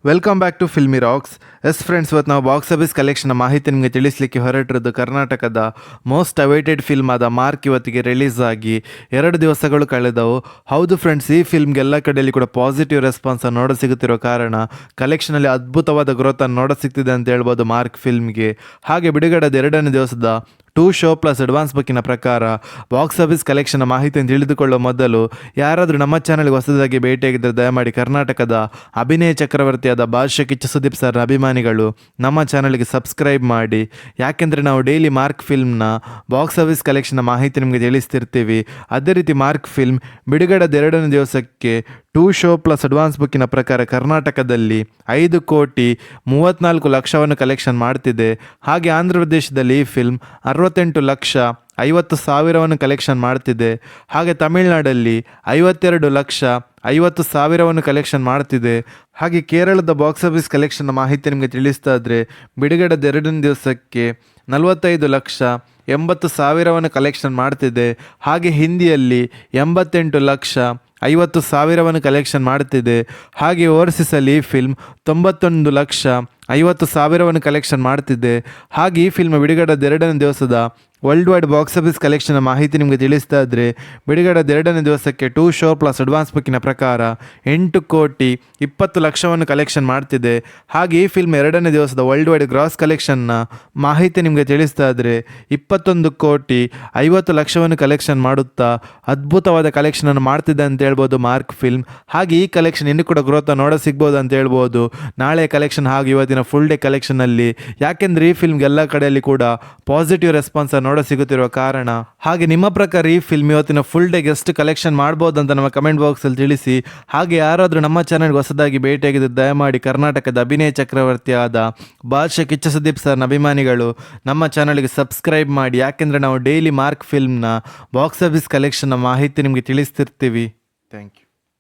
Welcome back to Filmy Rocks. Friends, ಇವತ್ತು ನಾವು box office collection ಮಾಹಿತಿ ನಿಮಗೆ ತಿಳಿಸಲಿಕ್ಕೆ ಹೊರಟಿರೋದು ಕರ್ನಾಟಕದ ಮೋಸ್ಟ್ ಅವೈಟೆಡ್ ಫಿಲ್ಮ್ ಆದ ಮಾರ್ಕ್ ಇವತ್ತಿಗೆ ರಿಲೀಸ್ ಆಗಿ 2 ದಿವಸಗಳು ಕಳೆದವು. ಹೌದು ಫ್ರೆಂಡ್ಸ್, ಈ ಫಿಲ್ಮ್ಗೆ ಎಲ್ಲ ಕಡೆಯಲ್ಲಿ ಕೂಡ ಪಾಸಿಟಿವ್ ರೆಸ್ಪಾನ್ಸ್ ನೋಡ ಸಿಗುತ್ತಿರೋ ಕಾರಣ ಕಲೆಕ್ಷನಲ್ಲಿ ಅದ್ಭುತವಾದ ಗ್ರೋತ್ ಅನ್ನು ನೋಡ ಸಿಗ್ತಿದೆ ಅಂತ ಹೇಳ್ಬೋದು ಮಾರ್ಕ್ ಫಿಲ್ಮ್ಗೆ. ಹಾಗೆ ಬಿಡುಗಡೆದ 2ನೇ ದಿವಸದ 2 ಶೋ ಪ್ಲಸ್ ಅಡ್ವಾನ್ಸ್ ಬುಕ್ಕಿನ ಪ್ರಕಾರ ಬಾಕ್ಸ್ ಆಫೀಸ್ ಕಲೆಕ್ಷನ್ ಮಾಹಿತಿಯನ್ನು ತಿಳಿದುಕೊಳ್ಳುವ ಮೊದಲು ಯಾರಾದರೂ ನಮ್ಮ ಚಾನಲ್ಗೆ ಹೊಸದಾಗಿ ಭೇಟಿಯಾಗಿದ್ದರೆ ದಯಮಾಡಿ ಕರ್ನಾಟಕದ ಅಭಿನಯ ಚಕ್ರವರ್ತಿಯಾದ ಬಾದ್ಶಾ ಕಿಚ್ಚ ಸುದೀಪ್ ಸರ್ ಅಭಿಮಾನಿಗಳು ನಮ್ಮ ಚಾನಲ್ಗೆ ಸಬ್ಸ್ಕ್ರೈಬ್ ಮಾಡಿ. ಯಾಕೆಂದರೆ ನಾವು ಡೈಲಿ ಮಾರ್ಕ್ ಫಿಲ್ಮ್ನ ಬಾಕ್ಸ್ ಆಫೀಸ್ ಕಲೆಕ್ಷನ್ ಮಾಹಿತಿ ನಿಮಗೆ ತಿಳಿಸ್ತಿರ್ತೀವಿ. ಅದೇ ರೀತಿ ಮಾರ್ಕ್ ಫಿಲ್ಮ್ ಬಿಡುಗಡೆದ 2ನೇ ದಿವಸಕ್ಕೆ 2 ಶೋ ಪ್ಲಸ್ ಅಡ್ವಾನ್ಸ್ ಬುಕ್ಕಿನ ಪ್ರಕಾರ ಕರ್ನಾಟಕದಲ್ಲಿ 5,34,00,000 ಕಲೆಕ್ಷನ್ ಮಾಡ್ತಿದೆ. ಹಾಗೆ ಆಂಧ್ರ ಪ್ರದೇಶದಲ್ಲಿ ಈ ಫಿಲ್ಮ್ 68,50,000 ಕಲೆಕ್ಷನ್ ಮಾಡ್ತಿದೆ. ಹಾಗೆ ತಮಿಳುನಾಡಲ್ಲಿ 52,50,000 ಕಲೆಕ್ಷನ್ ಮಾಡ್ತಿದೆ. ಹಾಗೆ ಕೇರಳದ ಬಾಕ್ಸ್ ಆಫೀಸ್ ಕಲೆಕ್ಷನ್ ಮಾಹಿತಿ ನಿಮಗೆ ತಿಳಿಸ್ತಾ ಇದ್ರೆ ಬಿಡುಗಡೆದ 2ನೇ ದಿವಸಕ್ಕೆ 45,80,000 ಕಲೆಕ್ಷನ್ ಮಾಡ್ತಿದೆ. ಹಾಗೆ ಹಿಂದಿಯಲ್ಲಿ 88,50,000 ಕಲೆಕ್ಷನ್ ಮಾಡ್ತಿದೆ. ಹಾಗೆ ಓವರ್ಸೀಸಲ್ಲಿ ಈ ಫಿಲ್ಮ್ 91,50,000 ಕಲೆಕ್ಷನ್ ಮಾಡ್ತಿದೆ. ಹಾಗೆ ಈ ಫಿಲ್ಮ್ ಬಿಡುಗಡೆದ 2ನೇ ದಿವಸದ world wide box office collection ಮಾಹಿತಿ ನಿಮಗೆ ತಿಳಿಸ್ತಾ ಇದ್ರೆ ಬಿಡುಗಡೆದ 2ನೇ ದಿವಸಕ್ಕೆ 2 ಶೋ ಪ್ಲಸ್ ಅಡ್ವಾನ್ಸ್ ಬುಕ್ಕಿನ ಪ್ರಕಾರ 8,20,00,000 ಕಲೆಕ್ಷನ್ ಮಾಡ್ತಿದೆ. ಹಾಗೆ ಈ ಫಿಲ್ಮ್ 2ನೇ ದಿವಸದ ವರ್ಲ್ಡ್ ವೈಡ್ ಗ್ರಾಸ್ ಕಲೆಕ್ಷನ್ನ ಮಾಹಿತಿ ನಿಮಗೆ ತಿಳಿಸ್ತಾ ಇದ್ರೆ 21,50,00,000 ಕಲೆಕ್ಷನ್ ಮಾಡುತ್ತಾ ಅದ್ಭುತವಾದ ಕಲೆಕ್ಷನನ್ನು ಮಾಡ್ತಿದೆ ಅಂತ ಹೇಳ್ಬೋದು ಮಾರ್ಕ್ ಫಿಲ್ಮ್. ಹಾಗೆ ಈ ಕಲೆಕ್ಷನ್ ಇನ್ನೂ ಕೂಡ ಗ್ರೋತ್ ನೋಡ ಸಿಗ್ಬೋದು ಅಂತ ಹೇಳ್ಬೋದು ನಾಳೆ ಕಲೆಕ್ಷನ್ ಹಾಗೂ ಇವತ್ತಿನ ಫುಲ್ ಡೇ ಕಲೆಕ್ಷನ್ನಲ್ಲಿ. ಯಾಕೆಂದರೆ ಈ ಫಿಲ್ಮ್ಗೆ ಎಲ್ಲ ಕಡೆಯಲ್ಲಿ ಕೂಡ ಪಾಸಿಟಿವ್ ರೆಸ್ಪಾನ್ಸ್ ನೋಡ ಸಿಗುತ್ತಿರುವ ಕಾರಣ. ಹಾಗೆ ನಿಮ್ಮ ಪ್ರಕಾರ ಈ ಫಿಲ್ಮ್ ಇವತ್ತಿನ ಫುಲ್ ಡೇಗೆ ಎಷ್ಟು ಕಲೆಕ್ಷನ್ ಮಾಡ್ಬೋದು ಅಂತ ನಮ್ಮ ಕಮೆಂಟ್ ಬಾಕ್ಸಲ್ಲಿ ತಿಳಿಸಿ. ಹಾಗೆ ಯಾರಾದರೂ ನಮ್ಮ ಚಾನಲ್ಗೆ ಹೊಸದಾಗಿ ಭೇಟಿಯಾಗಿದ್ದು ದಯಮಾಡಿ ಕರ್ನಾಟಕದ ಅಭಿನಯ ಚಕ್ರವರ್ತಿಯಾದ ಬಾದ್ಶಾ ಕಿಚ್ಚ ಸುದೀಪ್ ಸರ್ನ ಅಭಿಮಾನಿಗಳು ನಮ್ಮ ಚಾನಲ್ಗೆ ಸಬ್ಸ್ಕ್ರೈಬ್ ಮಾಡಿ. ಯಾಕೆಂದರೆ ನಾವು ಡೈಲಿ ಮಾರ್ಕ್ ಫಿಲ್ಮ್ನ ಬಾಕ್ಸ್ ಆಫೀಸ್ ಕಲೆಕ್ಷನ್ನ ಮಾಹಿತಿ ನಿಮಗೆ ತಿಳಿಸ್ತಿರ್ತೀವಿ. Thank you.